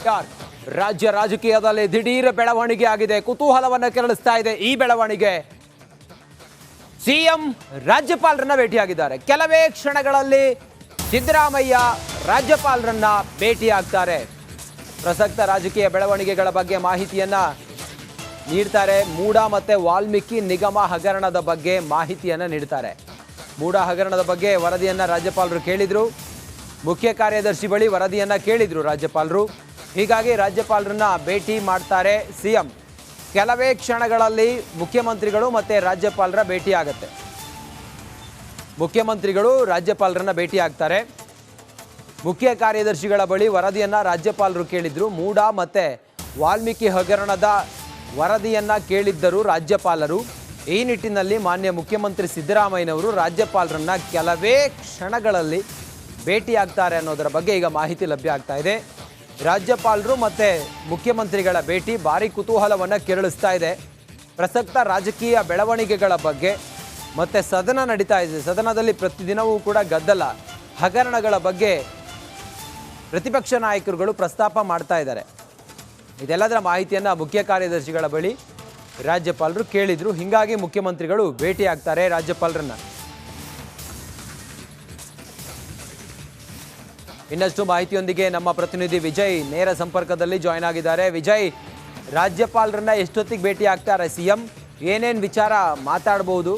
ಯಾರ್ ರಾಜ್ಯ ರಾಜಕೀಯದಲ್ಲಿ ದಿಢೀರ್ ಬೆಳವಣಿಗೆ ಆಗಿದೆ, ಕುತೂಹಲವನ್ನ ಕೆರಳಿಸ್ತಾ ಇದೆ ಈ ಬೆಳವಣಿಗೆ. ಸಿಎಂ ರಾಜ್ಯಪಾಲರನ್ನ ಭೇಟಿಯಾಗಿದ್ದಾರೆ. ಕೆಲವೇ ಕ್ಷಣಗಳಲ್ಲಿ ಸಿದ್ದರಾಮಯ್ಯ ರಾಜ್ಯಪಾಲರನ್ನ ಭೇಟಿಯಾಗ್ತಾರೆ. ಪ್ರಸಕ್ತ ರಾಜಕೀಯ ಬೆಳವಣಿಗೆಗಳ ಬಗ್ಗೆ ಮಾಹಿತಿಯನ್ನ ನೀಡ್ತಾರೆ. ಮೂಡ ಮತ್ತೆ ವಾಲ್ಮೀಕಿ ನಿಗಮ ಹಗರಣದ ಬಗ್ಗೆ ಮಾಹಿತಿಯನ್ನ ನೀಡ್ತಾರೆ. ಮೂಡ ಹಗರಣದ ಬಗ್ಗೆ ವರದಿಯನ್ನ ರಾಜ್ಯಪಾಲರು ಕೇಳಿದ್ರು. ಮುಖ್ಯ ಕಾರ್ಯದರ್ಶಿ ಬಳಿ ವರದಿಯನ್ನ ಕೇಳಿದ್ರು ರಾಜ್ಯಪಾಲರು. ಹೀಗಾಗಿ ರಾಜ್ಯಪಾಲರನ್ನ ಭೇಟಿ ಮಾಡ್ತಾರೆ ಸಿಎಂ. ಕೆಲವೇ ಕ್ಷಣಗಳಲ್ಲಿ ಮುಖ್ಯಮಂತ್ರಿಗಳು ಮತ್ತೆ ರಾಜ್ಯಪಾಲರ ಭೇಟಿ ಆಗುತ್ತೆ. ಮುಖ್ಯಮಂತ್ರಿಗಳು ರಾಜ್ಯಪಾಲರನ್ನ ಭೇಟಿ ಆಗ್ತಾರೆ. ಮುಖ್ಯ ಕಾರ್ಯದರ್ಶಿಗಳ ಬಳಿ ವರದಿಯನ್ನ ರಾಜ್ಯಪಾಲರು ಕೇಳಿದ್ರು. ಮೂಡ ಮತ್ತೆ ವಾಲ್ಮೀಕಿ ಹಗರಣದ ವರದಿಯನ್ನ ಕೇಳಿದ್ದರು ರಾಜ್ಯಪಾಲರು. ಈ ನಿಟ್ಟಿನಲ್ಲಿ ಮಾನ್ಯ ಮುಖ್ಯಮಂತ್ರಿ ಸಿದ್ದರಾಮಯ್ಯನವರು ರಾಜ್ಯಪಾಲರನ್ನ ಕೆಲವೇ ಕ್ಷಣಗಳಲ್ಲಿ ಭೇಟಿಯಾಗ್ತಾರೆ ಅನ್ನೋದರ ಬಗ್ಗೆ ಈಗ ಮಾಹಿತಿ ಲಭ್ಯ ಆಗ್ತಾ ಇದೆ. ರಾಜ್ಯಪಾಲರು ಮತ್ತೆ ಮುಖ್ಯಮಂತ್ರಿಗಳ ಭೇಟಿ ಭಾರಿ ಕುತೂಹಲವನ್ನು ಕೆರಳಿಸ್ತಾ ಇದೆ. ಪ್ರಸಕ್ತ ರಾಜಕೀಯ ಬೆಳವಣಿಗೆಗಳ ಬಗ್ಗೆ ಮತ್ತೆ ಸದನ ನಡೀತಾ ಇದೆ. ಸದನದಲ್ಲಿ ಪ್ರತಿದಿನವೂ ಕೂಡ ಗದ್ದಲ, ಹಗರಣಗಳ ಬಗ್ಗೆ ಪ್ರತಿಪಕ್ಷ ನಾಯಕರುಗಳು ಪ್ರಸ್ತಾಪ ಮಾಡ್ತಾ ಇದ್ದಾರೆ. ಇದೆಲ್ಲದರ ಮಾಹಿತಿಯನ್ನು ಮುಖ್ಯ ಕಾರ್ಯದರ್ಶಿಗಳ ಬಳಿ ರಾಜ್ಯಪಾಲರು ಕೇಳಿದ್ರು. ಹೀಗಾಗಿ ಮುಖ್ಯಮಂತ್ರಿಗಳು ಭೇಟಿ ಆಗ್ತಾರೆ ರಾಜ್ಯಪಾಲರನ್ನ. ಇನ್ನಷ್ಟು ಮಾಹಿತಿಯೊಂದಿಗೆ ನಮ್ಮ ಪ್ರತಿನಿಧಿ ವಿಜಯ್ ನೇರ ಸಂಪರ್ಕದಲ್ಲಿ ಜಾಯ್ನ್ ಆಗಿದ್ದಾರೆ. ವಿಜಯ್, ರಾಜ್ಯಪಾಲರನ್ನ ಎಷ್ಟೊತ್ತಿಗೆ ಭೇಟಿ ಆಗ್ತಾರೆ ಸಿಎಂ? ಏನೇನು ವಿಚಾರ ಮಾತಾಡಬಹುದು?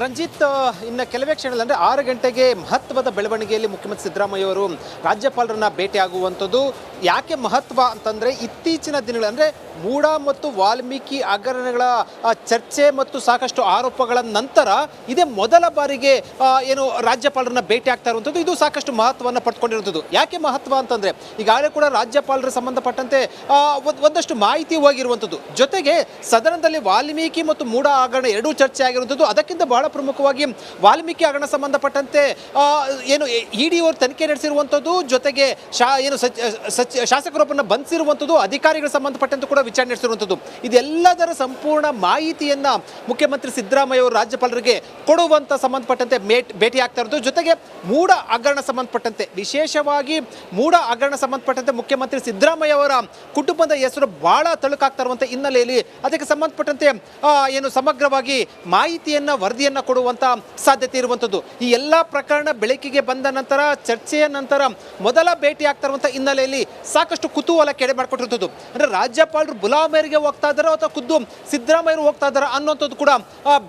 ರಂಜಿತ್, ಇನ್ನು ಕೆಲವೇ ಕ್ಷಣದಲ್ಲಿ ಅಂದರೆ 6 ಗಂಟೆಗೆ ಮಹತ್ವದ ಬೆಳವಣಿಗೆಯಲ್ಲಿ ಮುಖ್ಯಮಂತ್ರಿ ಸಿದ್ದರಾಮಯ್ಯ ಅವರು ರಾಜ್ಯಪಾಲರನ್ನ ಭೇಟಿಯಾಗುವಂಥದ್ದು. ಯಾಕೆ ಮಹತ್ವ ಅಂತಂದರೆ ಇತ್ತೀಚಿನ ದಿನಗಳು ಅಂದರೆ ಮೂಡ ಮತ್ತು ವಾಲ್ಮೀಕಿ ಹಗರಣಗಳ ಚರ್ಚೆ ಮತ್ತು ಸಾಕಷ್ಟು ಆರೋಪಗಳ ನಂತರ ಇದೇ ಮೊದಲ ಬಾರಿಗೆ ಏನು ರಾಜ್ಯಪಾಲರನ್ನ ಭೇಟಿ ಆಗ್ತಾ ಇರುವಂಥದ್ದು. ಇದು ಸಾಕಷ್ಟು ಮಹತ್ವವನ್ನು ಪಡ್ಕೊಂಡಿರುವಂಥದ್ದು. ಯಾಕೆ ಮಹತ್ವ ಅಂತಂದರೆ ಈಗಾಗಲೇ ಕೂಡ ರಾಜ್ಯಪಾಲರ ಸಂಬಂಧಪಟ್ಟಂತೆ ಒಂದಷ್ಟು ಮಾಹಿತಿ ಹೋಗಿರುವಂಥದ್ದು. ಜೊತೆಗೆ ಸದನದಲ್ಲಿ ವಾಲ್ಮೀಕಿ ಮತ್ತು ಮೂಡ ಹಗರಣ ಎರಡೂ ಚರ್ಚೆ ಆಗಿರುವಂಥದ್ದು. ಅದಕ್ಕಿಂತ ಬಹಳ ಪ್ರಮುಖವಾಗಿ ವಾಲ್ಮೀಕಿ ಹಗರಣ ಸಂಬಂಧಪಟ್ಟಂತೆ ಏನು ಇಡಿ ಅವರು ತನಿಖೆ ನಡೆಸಿರುವಂಥದ್ದು, ಜೊತೆಗೆ ಶಾಸಕರೊಬ್ಬರನ್ನ ಬಂಧಿಸಿರುವಂಥದ್ದು, ಅಧಿಕಾರಿಗಳ ಸಂಬಂಧಪಟ್ಟಂತೆ ಕೂಡ ವಿಚಾರಣೆ ನಡೆಸಿರುವಂಥದ್ದು. ಇದೆಲ್ಲದರ ಸಂಪೂರ್ಣ ಮಾಹಿತಿಯನ್ನ ಮುಖ್ಯಮಂತ್ರಿ ಸಿದ್ದರಾಮಯ್ಯ ಅವರು ರಾಜ್ಯಪಾಲರಿಗೆ ಕೊಡುವಂತ ಸಂಬಂಧಪಟ್ಟಂತೆ ಭೇಟಿ ಆಗ್ತಾ ಇರೋದು. ಜೊತೆಗೆ ಮೂಡ ಹಗರಣ ಸಂಬಂಧಪಟ್ಟಂತೆ, ವಿಶೇಷವಾಗಿ ಮೂಡ ಹಗರಣ ಸಂಬಂಧಪಟ್ಟಂತೆ ಮುಖ್ಯಮಂತ್ರಿ ಸಿದ್ದರಾಮಯ್ಯ ಅವರ ಕುಟುಂಬದ ಹೆಸರು ಬಹಳ ತಳುಕಾಗ್ತಾ ಇರುವಂಥ ಹಿನ್ನೆಲೆಯಲ್ಲಿ ಅದಕ್ಕೆ ಸಂಬಂಧಪಟ್ಟಂತೆ ಏನು ಸಮಗ್ರವಾಗಿ ಮಾಹಿತಿಯನ್ನ ವರದಿಯನ್ನ ಕೊಡುವಂತ ಸಾಧ್ಯತೆ ಇರುವಂಥದ್ದು. ಈ ಎಲ್ಲ ಪ್ರಕರಣ ಬೆಳಕಿಗೆ ಬಂದ ನಂತರ, ಚರ್ಚೆಯ ನಂತರ ಮೊದಲ ಭೇಟಿ ಆಗ್ತಾ ಇರುವಂಥ ಹಿನ್ನೆಲೆಯಲ್ಲಿ ಸಾಕಷ್ಟು ಕುತೂಹಲ ಕೆಡೆ ಮಾಡಿಕೊಟ್ಟಿರುವಂಥದ್ದು. ಅಂದ್ರೆ ರಾಜ್ಯಪಾಲರು ಬುಲಾಮೇರಿಗೆ ಹೋಗ್ತಾ ಇದ್ದಾರೋ ಅಥವಾ ಖುದ್ದು ಸಿದ್ದರಾಮಯ್ಯರು ಹೋಗ್ತಾ ಇದ್ದಾರಾ ಅನ್ನೋಂಥದ್ದು ಕೂಡ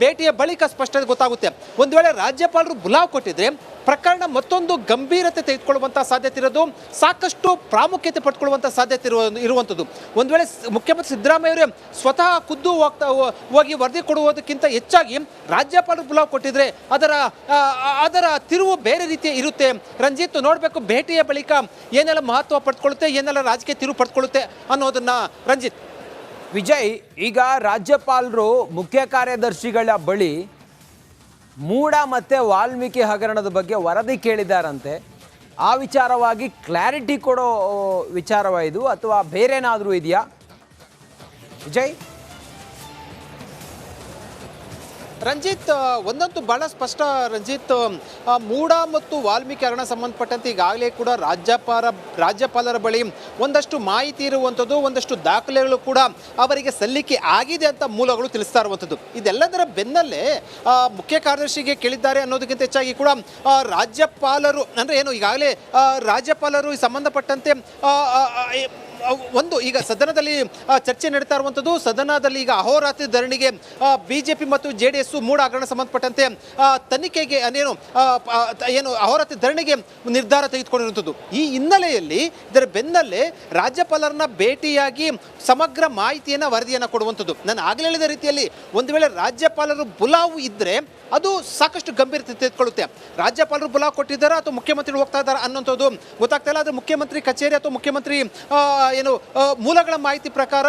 ಭೇಟಿಯ ಬಳಿಕ ಸ್ಪಷ್ಟತೆ ಗೊತ್ತಾಗುತ್ತೆ. ಒಂದು ವೇಳೆ ರಾಜ್ಯಪಾಲರು ಬುಲಾವ್ ಕೊಟ್ಟಿದ್ರೆ ಪ್ರಕರಣ ಮತ್ತೊಂದು ಗಂಭೀರತೆ ತೆಗೆದುಕೊಳ್ಳುವಂಥ ಸಾಧ್ಯತೆ ಇರೋದು, ಸಾಕಷ್ಟು ಪ್ರಾಮುಖ್ಯತೆ ಪಡ್ಕೊಳ್ಳುವಂಥ ಸಾಧ್ಯತೆ ಇರುವಂಥದ್ದು. ಒಂದು ವೇಳೆ ಮುಖ್ಯಮಂತ್ರಿ ಸಿದ್ದರಾಮಯ್ಯವರೇ ಸ್ವತಃ ಖುದ್ದು ಹೋಗಿ ವರದಿ ಕೊಡುವುದಕ್ಕಿಂತ ಹೆಚ್ಚಾಗಿ ರಾಜ್ಯಪಾಲರು ಬುಲಾವ್ ಕೊಟ್ಟಿದ್ರೆ ಅದರ ತಿರುವು ಬೇರೆ ರೀತಿಯ ಇರುತ್ತೆ. ರಂಜಿತ್, ನೋಡಬೇಕು ಭೇಟಿಯ ಬಳಿಕ ಏನೆಲ್ಲ ಮಹತ್ವ ಪಡ್ಕೊಳ್ಳುತ್ತೆ, ಏನೆಲ್ಲ ರಾಜಕೀಯ ತಿರುವು ಪಡ್ಕೊಳ್ಳುತ್ತೆ ಅನ್ನೋದನ್ನ. ರಂಜಿತ್. ವಿಜಯ್, ಈಗ ರಾಜ್ಯಪಾಲರು ಮುಖ್ಯ ಕಾರ್ಯದರ್ಶಿಗಳ ಬಳಿ ಮೂಡ ಮತ್ತೆ ವಾಲ್ಮೀಕಿ ಹಗರಣದ ಬಗ್ಗೆ ವರದಿ ಕೇಳಿದ್ದಾರಂತೆ. ಆ ವಿಚಾರವಾಗಿ ಕ್ಲಾರಿಟಿ ಕೊಡೋ ವಿಚಾರವ ಇದು ಅಥವಾ ಬೇರೆನಾದರೂ ಇದೆಯಾ ವಿಜಯ್? ರಂಜಿತ್, ಒಂದಂತೂ ಬಹಳ ಸ್ಪಷ್ಟ ರಂಜಿತ್, ಮೂಡ ಮತ್ತು ವಾಲ್ಮೀಕಿ ಹಗರಣ ಸಂಬಂಧಪಟ್ಟಂತೆ ಈಗಾಗಲೇ ಕೂಡ ರಾಜ್ಯಪಾಲರ ಬಳಿ ಒಂದಷ್ಟು ಮಾಹಿತಿ ಇರುವಂಥದ್ದು, ಒಂದಷ್ಟು ದಾಖಲೆಗಳು ಕೂಡ ಅವರಿಗೆ ಸಲ್ಲಿಕೆ ಆಗಿದೆ ಅಂತ ಮೂಲಗಳು ತಿಳಿಸ್ತಾ ಇರುವಂಥದ್ದು. ಇದೆಲ್ಲದರ ಬೆನ್ನಲ್ಲೇ ಮುಖ್ಯ ಕಾರ್ಯದರ್ಶಿಗೆ ಕೇಳಿದ್ದಾರೆ ಅನ್ನೋದಕ್ಕಿಂತ ಹೆಚ್ಚಾಗಿ ಕೂಡ ರಾಜ್ಯಪಾಲರು ಅಂದರೆ ಏನು ಈಗಾಗಲೇ ರಾಜ್ಯಪಾಲರು ಸಂಬಂಧಪಟ್ಟಂತೆ ಒಂದು ಈಗ ಸದನದಲ್ಲಿ ಚರ್ಚೆ ನಡೀತಾ ಇರುವಂಥದ್ದು. ಸದನದಲ್ಲಿ ಈಗ ಅಹೋರಾತ್ರಿ ಧರಣಿಗೆ ಬಿಜೆಪಿ ಮತ್ತು JDS ಮೂಡ ಹಗರಣ ಸಂಬಂಧಪಟ್ಟಂತೆ ತನಿಖೆಗೆ ಏನು ಅಹೋರಾತ್ರಿ ಧರಣಿಗೆ ನಿರ್ಧಾರ ತೆಗೆದುಕೊಂಡಿರುವಂಥದ್ದು. ಈ ಹಿನ್ನೆಲೆಯಲ್ಲಿ ಇದರ ಬೆನ್ನಲ್ಲೇ ರಾಜ್ಯಪಾಲರನ್ನ ಭೇಟಿಯಾಗಿ ಸಮಗ್ರ ಮಾಹಿತಿಯನ್ನು ವರದಿಯನ್ನು ಕೊಡುವಂಥದ್ದು. ನಾನು ಆಗಲೇ ಹೇಳಿದ ರೀತಿಯಲ್ಲಿ ಒಂದು ವೇಳೆ ರಾಜ್ಯಪಾಲರು ಬುಲಾವು ಇದ್ದರೆ ಅದು ಸಾಕಷ್ಟು ಗಂಭೀರತೆ ತೆಗೆದುಕೊಳ್ಳುತ್ತೆ. ರಾಜ್ಯಪಾಲರು ಬುಲಾವ್ ಕೊಟ್ಟಿದ್ದಾರೆ ಅಥವಾ ಮುಖ್ಯಮಂತ್ರಿಗಳು ಹೋಗ್ತಾ ಇದ್ದಾರೆ ಅನ್ನೋಂಥದ್ದು ಗೊತ್ತಾಗ್ತಾ ಇಲ್ಲ. ಆದರೆ ಮುಖ್ಯಮಂತ್ರಿ ಕಚೇರಿ ಅಥವಾ ಮುಖ್ಯಮಂತ್ರಿ ಏನು ಮೂಲಗಳ ಮಾಹಿತಿ ಪ್ರಕಾರ,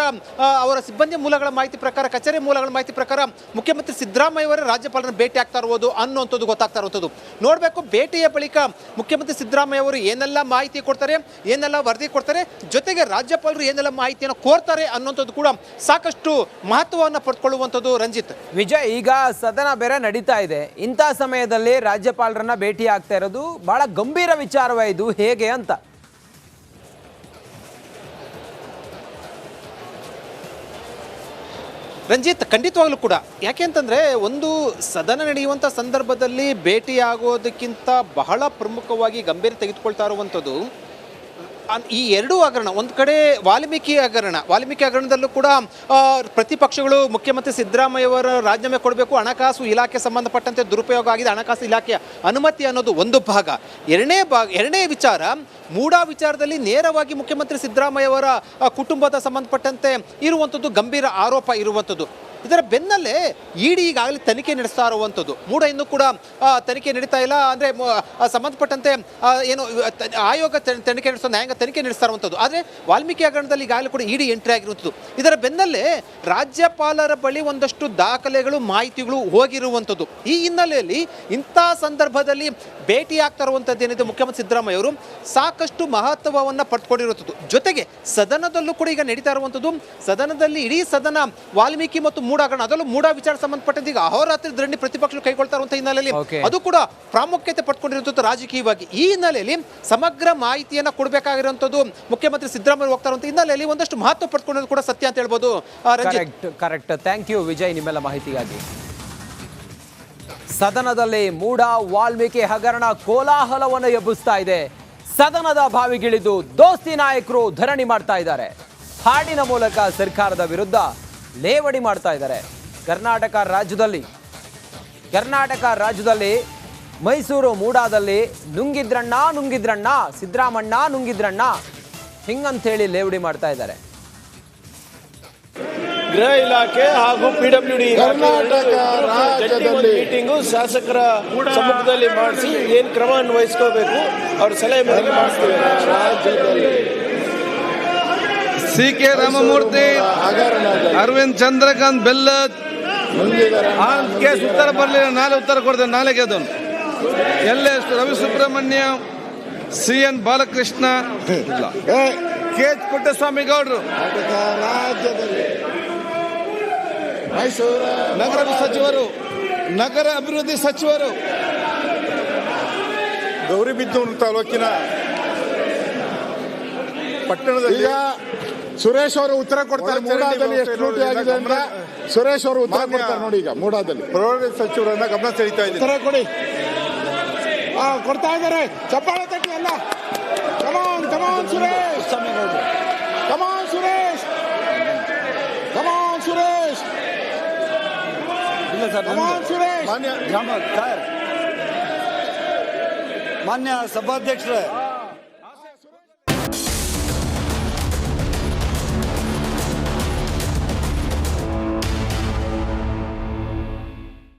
ಅವರ ಸಿಬ್ಬಂದಿ ಮೂಲಗಳ ಮಾಹಿತಿ ಪ್ರಕಾರ, ಕಚೇರಿ ಮೂಲಗಳ ಮಾಹಿತಿ ಪ್ರಕಾರ ಮುಖ್ಯಮಂತ್ರಿ ಸಿದ್ದರಾಮಯ್ಯ ಅವರೇ ರಾಜ್ಯಪಾಲರನ್ನು ಭೇಟಿ ಆಗ್ತಾ ಇರುವುದು ಅನ್ನುವಂಥದ್ದು ಗೊತ್ತಾಗ್ತಾ ಇರುವಂಥದ್ದು. ನೋಡಬೇಕು ಭೇಟಿಯ ಬಳಿಕ ಮುಖ್ಯಮಂತ್ರಿ ಸಿದ್ದರಾಮಯ್ಯ ಅವರು ಏನೆಲ್ಲ ಮಾಹಿತಿ ಕೊಡ್ತಾರೆ, ಏನೆಲ್ಲ ವರದಿ ಕೊಡ್ತಾರೆ, ಜೊತೆಗೆ ರಾಜ್ಯಪಾಲರು ಏನೆಲ್ಲ ಮಾಹಿತಿಯನ್ನು ಕೋರ್ತಾರೆ ಅನ್ನುವಂಥದ್ದು ಕೂಡ ಸಾಕಷ್ಟು ಮಹತ್ವವನ್ನು ಪಡೆದುಕೊಳ್ಳುವಂಥದ್ದು. ರಂಜಿತ್, ವಿಜಯ್, ಈಗ ಸದನ ಬೇರೆ ನಡೀತಾ ಇದೆ, ಇಂಥ ಸಮಯದಲ್ಲಿ ರಾಜ್ಯಪಾಲರನ್ನ ಭೇಟಿ ಆಗ್ತಾ ಇರೋದು ಬಹಳ ಗಂಭೀರ ವಿಚಾರವೇ ಇದು, ಹೇಗೆ ಅಂತ? ರಂಜಿತ್, ಖಂಡಿತವಾಗ್ಲೂ ಕೂಡ. ಯಾಕೆ ಅಂತಂದರೆ, ಒಂದು ಸದನ ನಡೆಯುವಂಥ ಸಂದರ್ಭದಲ್ಲಿ ಭೇಟಿಯಾಗೋದಕ್ಕಿಂತ ಬಹಳ ಪ್ರಮುಖವಾಗಿ ಗಂಭೀರ ತೆಗೆದುಕೊಳ್ತಾ ಇರುವಂಥದ್ದು ಈ ಎರಡೂ ಹಗರಣ. ಒಂದು ಕಡೆ ವಾಲ್ಮೀಕಿ ಹಗರಣದಲ್ಲೂ ಕೂಡ ಪ್ರತಿಪಕ್ಷಗಳು ಮುಖ್ಯಮಂತ್ರಿ ಸಿದ್ದರಾಮಯ್ಯವರ ರಾಜೀನಾಮೆ ಕೊಡಬೇಕು, ಹಣಕಾಸು ಇಲಾಖೆ ಸಂಬಂಧಪಟ್ಟಂತೆ ದುರುಪಯೋಗ ಆಗಿದೆ, ಹಣಕಾಸು ಇಲಾಖೆಯ ಅನುಮತಿ ಅನ್ನೋದು ಒಂದು ಭಾಗ. ಎರಡನೇ ವಿಚಾರ, ಮೂಡಾ ವಿಚಾರದಲ್ಲಿ ನೇರವಾಗಿ ಮುಖ್ಯಮಂತ್ರಿ ಸಿದ್ದರಾಮಯ್ಯವರ ಕುಟುಂಬದ ಸಂಬಂಧಪಟ್ಟಂತೆ ಇರುವಂಥದ್ದು ಗಂಭೀರ ಆರೋಪ ಇರುವಂಥದ್ದು. ಇದರ ಬೆನ್ನಲ್ಲೇ ಇಡಿ ಈಗಾಗಲೇ ತನಿಖೆ ನಡೆಸ್ತಾ ಇರುವಂಥದ್ದು. ಮೂಡ ಇನ್ನೂ ಕೂಡ ತನಿಖೆ ನಡೀತಾ ಇಲ್ಲ, ಅಂದರೆ ಸಂಬಂಧಪಟ್ಟಂತೆ ಏನು ಆಯೋಗ ತನಿಖೆ ನಡೆಸೋ, ನ್ಯಾಯಾಂಗ ತನಿಖೆ ನಡೆಸ್ತಾ ಇರುವಂಥದ್ದು. ಆದರೆ ವಾಲ್ಮೀಕಿ ಹಗರಣದಲ್ಲಿ ಈಗಾಗಲೇ ಕೂಡ ಇಡಿ ಎಂಟ್ರಿ ಆಗಿರುವಂಥದ್ದು. ಇದರ ಬೆನ್ನಲ್ಲೇ ರಾಜ್ಯಪಾಲರ ಬಳಿ ಒಂದಷ್ಟು ದಾಖಲೆಗಳು, ಮಾಹಿತಿಗಳು ಹೋಗಿರುವಂಥದ್ದು. ಈ ಹಿನ್ನೆಲೆಯಲ್ಲಿ ಇಂಥ ಸಂದರ್ಭದಲ್ಲಿ ಭೇಟಿ ಆಗ್ತಾ ಇರುವಂಥದ್ದು ಏನಿದೆ ಮುಖ್ಯಮಂತ್ರಿ ಸಿದ್ದರಾಮಯ್ಯ ಅವರು ಸಾಕಷ್ಟು ಮಹತ್ವವನ್ನು ಪಡೆದುಕೊಂಡಿರುವಂಥದ್ದು. ಜೊತೆಗೆ ಸದನದಲ್ಲೂ ಕೂಡ ಈಗ ನಡೀತಾ ಇರುವಂಥದ್ದು, ಸದನದಲ್ಲಿ ಇಡೀ ಸದನ ವಾಲ್ಮೀಕಿ ಮತ್ತು ಮೂಡಾ ಹಗರಣ, ಅದರಲ್ಲೂ ಮೂಡಾ ವಿಚಾರ ಸಂಬಂಧಪಟ್ಟಂತೆ ಈಗ ಅಹೋರಾತ್ರಿ ಧರಣಿ ಪ್ರತಿಪಕ್ಷಗಳು ಕೈಗೊಳ್ತಾ ಇರುವಂತಹ ಹಿನ್ನೆಲೆಯಲ್ಲಿ ಅದು ಕೂಡ ಪ್ರಾಮುಖ್ಯತೆ ಪಡ್ಕೊಂಡಿರುವಂಥದ್ದು ರಾಜಕೀಯವಾಗಿ. ಈ ಹಿನ್ನೆಲೆಯಲ್ಲಿ ಸಮಗ್ರ ಮಾಹಿತಿಯನ್ನು ಕೊಡಬೇಕಾಗಿರುವಂಥದ್ದು ಮುಖ್ಯಮಂತ್ರಿ ಸಿದ್ದರಾಮಯ್ಯ ಹೋಗ್ತಾ ಇರುವಂತಹ ಹಿನ್ನೆಲೆಯಲ್ಲಿ ಒಂದಷ್ಟು ಮಹತ್ವ ಪಡ್ಕೊಂಡಿರೋದು ಕೂಡ ಸತ್ಯ ಅಂತ ಹೇಳ್ಬೋದು. ಕರೆಕ್ಟ್. ಥ್ಯಾಂಕ್ ಯು ವಿಜಯ್, ನಿಮ್ಮೆಲ್ಲ ಮಾಹಿತಿಗಾಗಿ. ಸದನದಲ್ಲಿ ಮೂಡಾ ವಾಲ್ಮೀಕಿ ಹಗರಣ ಕೋಲಾಹಲವನ್ನು ಎಬ್ಬಿಸ್ತಾ ಇದೆ. ಸದನದ ಬಾವಿಗಿಳಿದು ದೋಸ್ತಿ ನಾಯಕರು ಧರಣಿ ಮಾಡ್ತಾ ಇದ್ದಾರೆ. ಹಾಡಿನ ಮೂಲಕ ಸರ್ಕಾರದ ವಿರುದ್ಧ ಲೇವಡಿ ಮಾಡ್ತಾ ಇದ್ದಾರೆ. ಕರ್ನಾಟಕ ರಾಜ್ಯದಲ್ಲಿ ಮೈಸೂರು ಮೂಡಾದಲ್ಲಿ ನುಂಗಿದ್ರಣ್ಣ ಸಿದ್ದರಾಮಣ್ಣ ನುಂಗಿದ್ರಣ್ಣ ಹಿಂಗಂತೇಳಿ ಲೇವಡಿ ಮಾಡ್ತಾ ಇದ್ದಾರೆ. ಗೃಹ ಇಲಾಖೆ ಹಾಗೂ ಪಿಡಬ್ಲ್ಯೂಡಿ ಮೀಟಿಂಗು ಶಾಸಕರ ಸಮ್ಮುಖದಲ್ಲಿ ಮಾಡಿಸಿ ಏನ್ ಕ್ರಮವನ್ನು ವಹಿಸ್ಕೋಬೇಕು ಅವ್ರ ಸಲಹೆ ಮೇರೆಗೆ ಮಾಡಿಸ್ತೀವಿ. ರಾಜ್ಯದಲ್ಲಿ ಸಿ.ಕೆ. ರಾಮಮೂರ್ತಿ, ಅರವಿಂದ್ ಚಂದ್ರಕಾಂತ್ ಬೆಲ್ಲದ್ ಕೇಸ್ ಉತ್ತರ ಬರಲಿಲ್ಲ, ನಾಳೆ ಉತ್ತರ ಕೊಡ್ತೇನೆ, ನಾಳೆಗೆ ಅದನ್ನು ಎಲ್.ಎಸ್. ರವಿ ಸುಬ್ರಹ್ಮಣ್ಯ, ಸಿ.ಎನ್. ಬಾಲಕೃಷ್ಣ, ಕೆ.ಎಚ್. ಪುಟ್ಟಸ್ವಾಮಿ ಗೌಡ್ರು, ಮೈಸೂರು ನಗರ ಅಭಿವೃದ್ಧಿ ಸಚಿವರು, ಗೌರಿಬಿದನೂರು ತಾಲೂಕಿನ ಪಟ್ಟಣದಲ್ಲಿ ಸುರೇಶ್ ಅವರು ಉತ್ತರ ಕೊಡ್ತಾರೆ. ಮೂಡಾದಲ್ಲಿ ಎಷ್ಟು ಲೂಟಿ ಆಗಿದೆ ಅಂತ ಸುರೇಶ್ ಅವರು ಉತ್ತರ ಕೊಡ್ತಾರೆ ನೋಡಿ. ಈಗ ಮೂಡಾದಲ್ಲಿ ಪ್ರೌಢ ಸಚಿವರನ್ನ ಗಮನ ಸೆಳೀತಾ ಇದ್ದಾರೆ. ಉತ್ತರ ಕೊಡಿ. ಕೊಡ್ತಾ ಇದ್ದಾರೆ. ಚಪ್ಪಾಳೆ ತಟ್ಟಿ ಅಲ್ಲ. ಕಮಾನ್ ಸುರೇಶ್, ಕಮಾನ್ ಸುರೇಶ್, ಕಮಾನ್ ಸುರೇಶ್, ಕಮಾನ್ ಸುರೇಶ್. ಮಾನ್ಯ ಸಭಾಧ್ಯಕ್ಷರೇ,